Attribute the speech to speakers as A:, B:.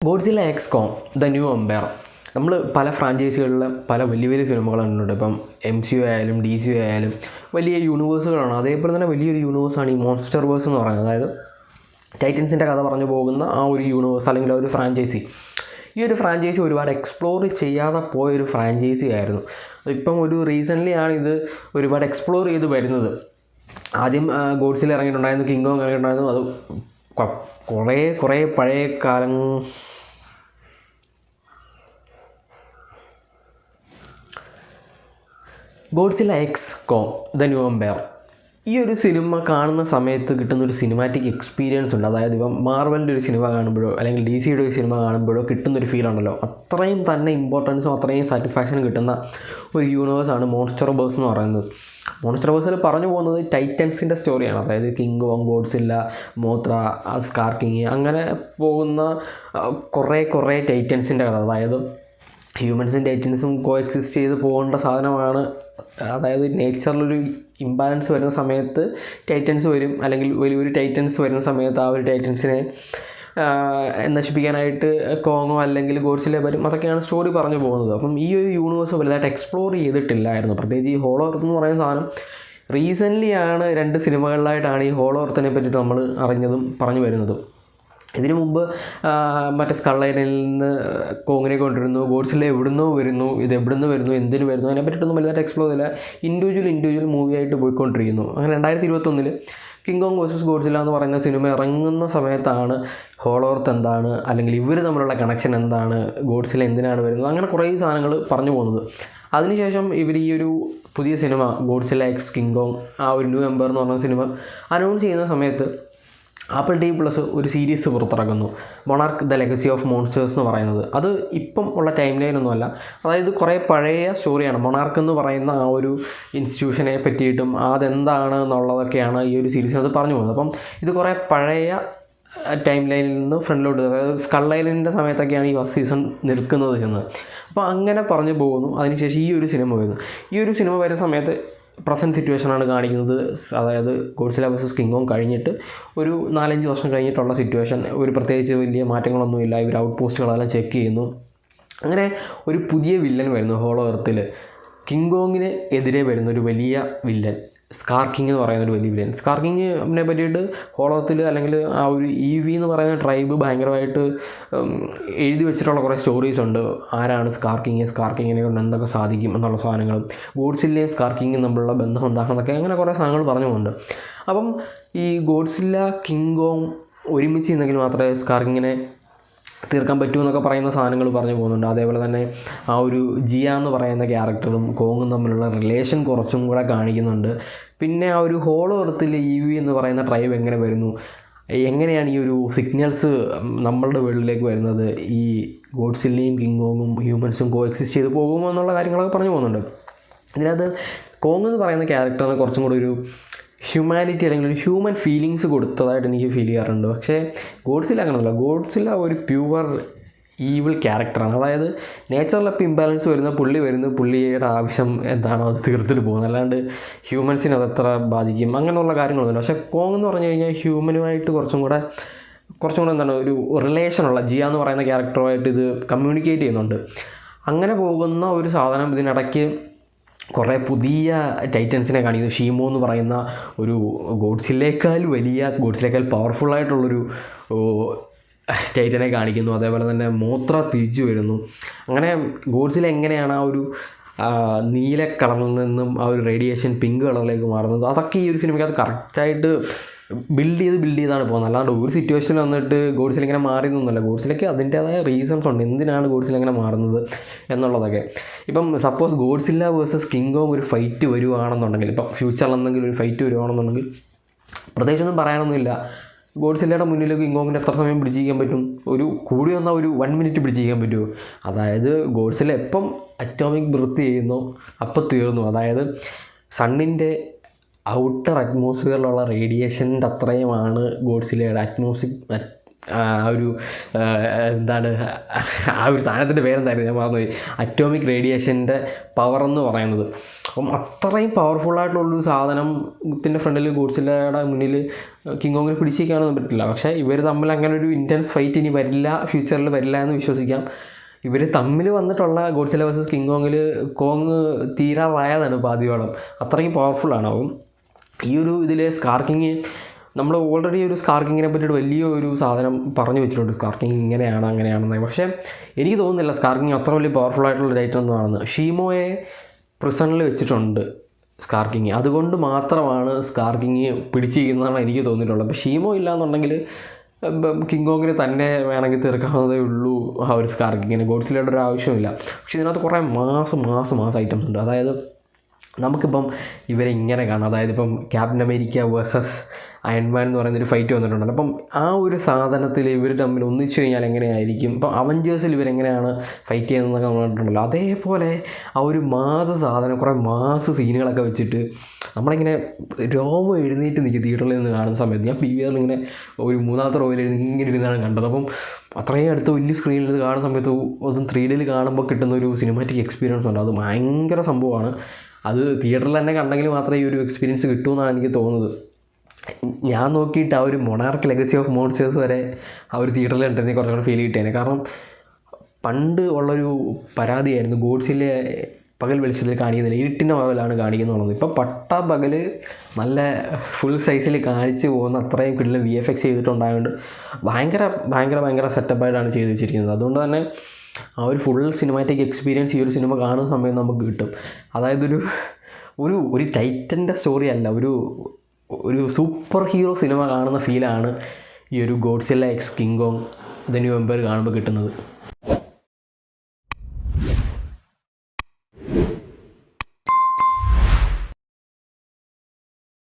A: Godzilla x Kong the new empire. നമ്മൾ പല ഫ്രാഞ്ചൈസികളിലും പല വലിയ വലിയ സിനിമകൾ കണ്ടിട്ടുണ്ട്. ഇപ്പം MCU ആയാലും DC ആയാലും വലിയ യൂണിവേഴ്സുകളാണ്. അതേപോലെ തന്നെ വലിയൊരു യൂണിവേഴ്സാണ് ഈ മോൺസ്റ്റർ വേഴ്സ് എന്ന് പറയുന്നത്. അതായത് ടൈറ്റൻസിൻ്റെ കഥ പറഞ്ഞു പോകുന്ന ആ ഒരു യൂണിവേഴ്സ് അല്ലെങ്കിൽ ആ ഒരു ഫ്രാഞ്ചൈസി. ഈ ഒരു ഫ്രാഞ്ചൈസി ഒരുപാട് എക്സ്പ്ലോർ ചെയ്യാതെ പോയൊരു ഫ്രാഞ്ചൈസി ആയിരുന്നു. ഇപ്പം ഒരു റീസെൻ്റ്ലി ആണ് ഇത് ഒരുപാട് എക്സ്പ്ലോർ ചെയ്ത് വരുന്നത്. ആദ്യം ഗോഡ്സില്ല ഇറങ്ങിയിട്ടുണ്ടായിരുന്നു, കിങ് കോങ് ഇറങ്ങിയിട്ടുണ്ടായിരുന്നു. അത് കുറേ പഴയ കാലം Godzilla x Kong the new empire. ഈ ഒരു സിനിമ കാണുന്ന സമയത്ത് കിട്ടുന്നൊരു സിനിമാറ്റിക് എക്സ്പീരിയൻസ് ഉണ്ട്. അതായത് ഇപ്പം മാർവലിൻ്റെ ഒരു സിനിമ കാണുമ്പോഴോ അല്ലെങ്കിൽ DC യുടെ ഒരു സിനിമ കാണുമ്പോഴോ കിട്ടുന്നൊരു ഫീൽ ഉണ്ടല്ലോ, അത്രയും തന്നെ ഇമ്പോർട്ടൻസും അത്രയും സാറ്റിസ്ഫാക്ഷനും കിട്ടുന്ന ഒരു യൂണിവേഴ്സാണ് മോൺസ്റ്റർ വേഴ്സ് എന്ന് പറയുന്നത്. മോൺസ്റ്റർ വേഴ്സിൽ പറഞ്ഞു പോകുന്നത് ടൈറ്റൻസിൻ്റെ സ്റ്റോറിയാണ്. അതായത് king Kong, Godzilla, മോത്ര, scar king, അങ്ങനെ പോകുന്ന കുറേ ടൈറ്റൻസിൻ്റെ കഥ. അതായത് ഹ്യൂമൻസും ടൈറ്റൻസും കോഎക്സിസ്റ്റ് ചെയ്ത് പോകേണ്ട സാധനമാണ്. അതായത് നേച്ചറിലൊരു ഇംബാലൻസ് വരുന്ന സമയത്ത് ടൈറ്റൻസ് വരും, അല്ലെങ്കിൽ വലിയൊരു ടൈറ്റൻസ് വരുന്ന സമയത്ത് ആ ഒരു ടൈറ്റൻസിനെ നശിപ്പിക്കാനായിട്ട് കോങ്ങോ അല്ലെങ്കിൽ ഗോഡ്സില്ല വരും. അതൊക്കെയാണ് സ്റ്റോറി പറഞ്ഞു പോകുന്നത്. അപ്പം ഈ ഒരു യൂണിവേഴ്സ് വലുതായിട്ട് എക്സ്പ്ലോർ ചെയ്തിട്ടില്ലായിരുന്നു. പ്രത്യേകിച്ച് ഈ ഹോളോ എർത്ത് എന്ന് പറയുന്ന സാധനം റീസെൻ്റ്ലി ആണ് 2 സിനിമകളിലായിട്ടാണ് ഈ ഹോളോ എർത്തിനെ പറ്റിയിട്ട് നമ്മൾ അറിഞ്ഞതും പറഞ്ഞു വരുന്നതും. ഇതിനു മുമ്പ് മറ്റേ സ്കൾ ഐലൻഡിൽ നിന്ന് കോങ്ങിനെ കൊണ്ടുവരുന്നു, ഗോഡ്സില്ല എവിടുന്നോ വരുന്നു, ഇത് എവിടുന്ന് വരുന്നു, എന്തിനു വരുന്നു, അതിനെ പറ്റിയിട്ടൊന്നും വലുതായിട്ട് എക്സ്പ്ലോർ ചെയ്തില്ല. ഇൻഡിവിജ്വൽ മൂവിയായിട്ട് പോയിക്കൊണ്ടിരിക്കുന്നു. അങ്ങനെ 2021 കിങ് കോങ് വേഴ്സസ് ഗോഡ്സില്ല എന്ന് പറയുന്ന സിനിമ ഇറങ്ങുന്ന സമയത്താണ് ഹോളോ എർത്ത് എന്താണ്, അല്ലെങ്കിൽ ഇവർ തമ്മിലുള്ള കണക്ഷൻ എന്താണ്, ഗോഡ്സില്ല എന്തിനാണ് വരുന്നത്, അങ്ങനെ കുറേ സാധനങ്ങൾ പറഞ്ഞു പോകുന്നത്. അതിനുശേഷം ഇവർ ഈ ഒരു പുതിയ cinema Godzilla x king Kong, ആ ഒരു ന്യൂ എംപയർ എന്ന് പറഞ്ഞ സിനിമ അനൗൺസ് ചെയ്യുന്ന സമയത്ത് Apple TV+ ഒരു സീരീസ് പുറത്തിറക്കുന്നു, Monarch the Legacy of Monsters എന്ന് പറയുന്നത്. അത് ഇപ്പം ഉള്ള ടൈം ലൈനൊന്നുമല്ല. അതായത് കുറേ പഴയ സ്റ്റോറിയാണ്. മൊണാർക്ക് എന്ന് പറയുന്ന ആ ഒരു ഇൻസ്റ്റിറ്റ്യൂഷനെ പറ്റിയിട്ടും അതെന്താണ് എന്നുള്ളതൊക്കെയാണ് ഈ ഒരു സീരീസിനകത്ത് പറഞ്ഞു പോകുന്നത്. അപ്പം ഇത് കുറേ പഴയ ടൈം ലൈനിൽ നിന്ന് ഫ്രണ്ടിലോട്ട്, അതായത് സ്കൾ ഐലൻഡിൻ്റെ സമയത്തൊക്കെയാണ് ഈ ഫസ്റ്റ് സീസൺ നിൽക്കുന്നത് ചെന്നത്. അപ്പോൾ അങ്ങനെ പറഞ്ഞു പോകുന്നു. അതിനുശേഷം ഈ ഒരു സിനിമ വരുന്നു. ഈ ഒരു സിനിമ വരുന്ന സമയത്ത് പ്രസൻറ്റ് സിറ്റുവേഷനാണ് കാണിക്കുന്നത്. അതായത് ഗോഡ്സില്ല വേഴ്സസ് കിങ് കോങ് കഴിഞ്ഞിട്ട് ഒരു 4-5 വർഷം കഴിഞ്ഞിട്ടുള്ള സിറ്റുവേഷൻ. ഒരു പ്രത്യേകിച്ച് വലിയ മാറ്റങ്ങളൊന്നുമില്ല. ഇവർ ഔട്ട് പോസ്റ്റുകളെല്ലാം ചെക്ക് ചെയ്യുന്നു. അങ്ങനെ ഒരു പുതിയ വില്ലൻ വരുന്നു ഹോളോ എർത്തിൽ. കിങ് കോങ്ങിന് എതിരെ വരുന്നൊരു വലിയ വില്ലൻ സ്കാർ കിങ് എന്ന് പറയുന്നൊരു വലിയ വില്ലൻ. സ്കാർ കിങ്ങിനെ പറ്റിയിട്ട് ഹോളോ എർത്തിൽ അല്ലെങ്കിൽ ആ ഒരു EV എന്ന് പറയുന്ന ട്രൈബ് ഭയങ്കരമായിട്ട് എഴുതി വെച്ചിട്ടുള്ള കുറേ സ്റ്റോറീസ് ഉണ്ട്. ആരാണ് സ്കാർ കിങ്ങിനെ കൊണ്ട് എന്തൊക്കെ സാധിക്കും എന്നുള്ള സാധനങ്ങൾ, ഗോഡ്സില്ലയും സ്കാർ കിങ്ങും തമ്മിലുള്ള ബന്ധം എന്താണെന്നൊക്കെ, അങ്ങനെ കുറേ സാധനങ്ങൾ പറഞ്ഞു പോകുന്നുണ്ട്. അപ്പം ഈ ഗോഡ്സില്ല കിങ് കോങ് ഒരുമിച്ച് നിന്നെങ്കിൽ മാത്രമേ സ്കാർ കിങ്ങിനെ തീർക്കാൻ പറ്റൂ എന്നൊക്കെ പറയുന്ന സാധനങ്ങൾ പറഞ്ഞു പോകുന്നുണ്ട്. അതേപോലെ തന്നെ ആ ഒരു ജിയ എന്ന് പറയുന്ന ക്യാരക്ടറും കോങ്ങും തമ്മിലുള്ള റിലേഷൻ കുറച്ചും കൂടെ കാണിക്കുന്നുണ്ട്. പിന്നെ ആ ഒരു ഹോളോ എർത്തിൽ EV എന്ന് പറയുന്ന ട്രൈബ് എങ്ങനെ വരുന്നു, എങ്ങനെയാണ് ഈ ഒരു സിഗ്നൽസ് നമ്മളുടെ വേൾഡിലേക്ക് വരുന്നത്, ഈ ഗോഡ്സില്ലയും കിങ് കോങ്ങും ഹ്യൂമൻസും കോഎക്സിസ്റ്റ് ചെയ്ത് പോകുമോ എന്നുള്ള കാര്യങ്ങളൊക്കെ പറഞ്ഞു പോകുന്നുണ്ട്. ഇതിനകത്ത് കോങ് എന്ന് പറയുന്ന ക്യാരക്ടറിന് കുറച്ചും കൂടി ഒരു ഹ്യൂമാനിറ്റി അല്ലെങ്കിൽ ഒരു ഹ്യൂമൻ ഫീലിങ്സ് കൊടുത്തതായിട്ട് എനിക്ക് ഫീൽ ചെയ്യാറുണ്ട്. പക്ഷേ ഗോഡ്സില്ല അങ്ങനെയല്ല. ഗോഡ്സില്ല ഒരു പ്യുവർ ഈവിൾ ക്യാരക്ടറാണ്. അതായത് നേച്ചറിലപ്പോൾ ഇംബാലൻസ് വരുന്ന പുള്ളിയുടെ ആവശ്യം എന്താണോ അത് തീർത്തിട്ട് പോകുന്നത്, അല്ലാണ്ട് ഹ്യൂമൻസിന് അതെത്ര ബാധിക്കും അങ്ങനെയുള്ള കാര്യങ്ങളൊന്നുമില്ല. പക്ഷേ കോങ് എന്ന് പറഞ്ഞു കഴിഞ്ഞാൽ ഹ്യൂമനുമായിട്ട് കുറച്ചും കൂടെ എന്താണ് ഒരു റിലേഷനുള്ള ജിയ എന്ന് പറയുന്ന ക്യാരക്ടറുമായിട്ട് ഇത് കമ്മ്യൂണിക്കേറ്റ് ചെയ്യുന്നുണ്ട്. അങ്ങനെ പോകുന്ന ഒരു സാധനം ഇതിനിടയ്ക്ക് കുറേ പുതിയ ടൈറ്റൻസിനെ കാണിക്കുന്നു. ഷീമോ എന്ന് പറയുന്ന ഒരു ഗോഡ്സില്ലേക്കാൾ പവർഫുള്ളായിട്ടുള്ളൊരു ടൈറ്റനെ കാണിക്കുന്നു. അതേപോലെ തന്നെ മോത്ര തിരിച്ചു വരുന്നു. അങ്ങനെ ഗോഡ്സില്ല എങ്ങനെയാണ് ആ ഒരു നീല കളറിൽ നിന്നും ആ ഒരു റേഡിയേഷൻ പിങ്ക് കളറിലേക്ക് മാറുന്നത്, അതൊക്കെ ഈ ഒരു സിനിമയ്ക്കകത്ത് കറക്റ്റായിട്ട് ബിൽഡ് ചെയ്താണ് പോകുന്നത്. അല്ലാണ്ട് ഒരു സിറ്റുവേഷനിൽ വന്നിട്ട് ഗോഡ്സില്ല ഇങ്ങനെ മാറിയെന്നൊന്നുമല്ല. ഗോഡ്സില്ലയ്ക്ക് അതിൻ്റേതായ റീസൺസ് ഉണ്ട് എന്തിനാണ് ഗോഡ്സില്ല ഇങ്ങനെ മാറുന്നത് എന്നുള്ളതൊക്കെ. ഇപ്പം suppose Godzilla versus king Kong ഒരു ഫൈറ്റ് വരുവാണെന്നുണ്ടെങ്കിൽ, ഇപ്പം ഫ്യൂച്ചറിൽ എന്തെങ്കിലും ഒരു ഫൈറ്റ് വരുവാണെന്നുണ്ടെങ്കിൽ പ്രത്യേകിച്ചൊന്നും പറയാനൊന്നുമില്ല. ഗോഡ്സില്ലയുടെ മുന്നിലേക്ക് കിങ് കോങ്ങിന് എത്ര സമയം പിടിച്ചിരിക്കാൻ പറ്റും? കൂടി വന്നാൽ ഒരു 1 മിനിറ്റ് പിടിച്ചിരിക്കാൻ പറ്റുമോ? അതായത് ഗോഡ്സില്ല എപ്പം അറ്റോമിക് ബ്രത്ത് ചെയ്യുന്നു അപ്പം തീർന്നു. അതായത് സണ്ണിൻ്റെ ഔട്ടർ അറ്റ്മോസ്ഫിയറിലുള്ള റേഡിയേഷൻ്റെ അത്രയുമാണ് ഗോഡ്സില്ലയുടെ ആ ഒരു സാധനത്തിൻ്റെ പേരെന്തായിരുന്നു ഞാൻ മറന്നുപോയി. അറ്റോമിക് റേഡിയേഷൻ്റെ പവർ എന്ന് പറയുന്നത് അപ്പം അത്രയും പവർഫുള്ളായിട്ടുള്ളൊരു സാധനത്തിൻ്റെ ഫ്രണ്ടിൽ ഗോഡ്സില്ലയുടെ മുന്നിൽ കിങ് കോങ്ങിന് പിടിച്ചിരിക്കാനൊന്നും പറ്റില്ല. പക്ഷേ ഇവർ തമ്മിൽ അങ്ങനെ ഒരു ഇൻറ്റൻസ് ഫൈറ്റ് ഇനി വരില്ല, ഫ്യൂച്ചറിൽ വരില്ല എന്ന് വിശ്വസിക്കാം. ഇവർ തമ്മിൽ വന്നിട്ടുള്ള ഗോഡ്സില്ല വേഴ്സസ് കിങ് കോങ്ങിൽ കോങ് തീരാറായതാണ് പാതിയോളം, അത്രയും പവർഫുള്ളാണ്. അപ്പം ഈ ഒരു ഇതിൽ സ്കാർക്കിങ് നമ്മൾ ഓൾറെഡി ഒരു സ്കാർക്കിങ്ങിനെ പറ്റിയിട്ട് വലിയൊരു സാധനം പറഞ്ഞു വെച്ചിട്ടുണ്ട്, സ്കാർക്കിങ് ഇങ്ങനെയാണ് അങ്ങനെയാണെന്ന്. പക്ഷേ എനിക്ക് തോന്നുന്നില്ല സ്കാർക്കിങ് അത്ര വലിയ പവർഫുള്ളായിട്ടുള്ള ഐറ്റം ഒന്നും ആണെന്ന്. ഷീമോയെ പ്രിസണിൽ വെച്ചിട്ടുണ്ട് സ്കാർക്കിങ്, അതുകൊണ്ട് മാത്രമാണ് സ്കാർക്കിങ് പിടിച്ചിരിക്കുന്നതാണ് എനിക്ക് തോന്നിയിട്ടുള്ളത്. അപ്പോൾ ഷീമോ ഇല്ലയെന്നുണ്ടെങ്കിൽ കിങ് കോങ്ങിന് തന്നെ വേണമെങ്കിൽ തീർക്കാവുന്നതേ ഉള്ളൂ ആ ഒരു സ്കാർക്കിങ്ങിന്, ഗോഡ്സില്ലയുടെ ഒരു ആവശ്യമില്ല. പക്ഷേ ഇതിനകത്ത് കുറേ മാസം ഐറ്റംസ് ഉണ്ട്. അതായത് നമുക്കിപ്പം ഇവരെ ഇങ്ങനെ കാണാം, അതായത് ഇപ്പം ക്യാപ്റ്റൻ അമേരിക്ക വേഴ്സസ് അയൺമാൻ എന്ന് പറയുന്നൊരു ഫൈറ്റ് വന്നിട്ടുണ്ടല്ലോ. അപ്പം ആ ഒരു സാധനത്തിൽ ഇവർ തമ്മിൽ ഒന്നിച്ചു കഴിഞ്ഞാൽ എങ്ങനെയായിരിക്കും, ഇപ്പം അവഞ്ചേഴ്സിൽ ഇവരെങ്ങനെയാണ് ഫൈറ്റ് ചെയ്യുന്നതെന്നൊക്കെ നമ്മൾ കണ്ടിട്ടുണ്ടല്ലോ. അതേപോലെ ആ ഒരു സാധനം, കുറേ സീനുകളൊക്കെ വെച്ചിട്ട് നമ്മളിങ്ങനെ രോമം എഴുന്നേറ്റ് നിൽക്കും തിയേറ്ററിൽ നിന്ന് കാണുന്ന സമയത്ത്. ഞാൻ PVR ഇങ്ങനെ ഒരു 3ാമത്തെ റോയിൽ ഇങ്ങനെ ഇരുന്നാണ് കണ്ടത്. അപ്പം അത്രയും അടുത്ത് വലിയ സ്ക്രീനിൽ ഇത് കാണുന്ന സമയത്ത് അതും 3Dയിൽ കാണുമ്പോൾ കിട്ടുന്ന ഒരു സിനിമാറ്റിക് എക്സ്പീരിയൻസ് ഉണ്ട്. അത് ഭയങ്കര സംഭവമാണ്. അത് തിയേറ്ററിൽ തന്നെ കണ്ടെങ്കിൽ മാത്രമേ ഈ ഒരു എക്സ്പീരിയൻസ് കിട്ടുമെന്നാണ് എനിക്ക് തോന്നുന്നത്. ഞാൻ നോക്കിയിട്ട് ആ ഒരു മൊണാർക്ക് ലെഗസി ഓഫ് മോൺസ്റ്റേഴ്സ് വരെ ആ ഒരു തിയേറ്ററിൽ കണ്ടിരുന്നെങ്കിൽ കുറച്ചും കൂടെ ഫീൽ കിട്ടിയേനെ. കാരണം പണ്ട് ഉള്ളൊരു പരാതിയായിരുന്നു ഗോഡ്സില്ലെ പകൽ വെളിച്ചത്തിൽ കാണിക്കുന്നില്ല, ഇരുട്ടിൻ്റെ പകലാണ് കാണിക്കുന്നുള്ളത്. ഇപ്പോൾ പകൽ നല്ല ഫുൾ സൈസിൽ കാണിച്ച് പോകുന്ന അത്രയും കിടിലം VFX ചെയ്തിട്ടുണ്ടായതുകൊണ്ട് ഭയങ്കര സെറ്റപ്പായിട്ടാണ് ചെയ്ത് വെച്ചിരിക്കുന്നത്. അതുകൊണ്ട് തന്നെ ആ ഒരു ഫുൾ സിനിമാറ്റിക് എക്സ്പീരിയൻസ് ഈ ഒരു സിനിമ കാണുന്ന സമയം നമുക്ക് കിട്ടും. അതായത് ഒരു ടൈറ്റൻ്റെ സ്റ്റോറി അല്ല, ഒരു സൂപ്പർ ഹീറോ സിനിമ കാണുന്ന ഫീലാണ് ഈ ഒരു Godzilla x king Kong the new empire കാണുമ്പോൾ കിട്ടുന്നത്.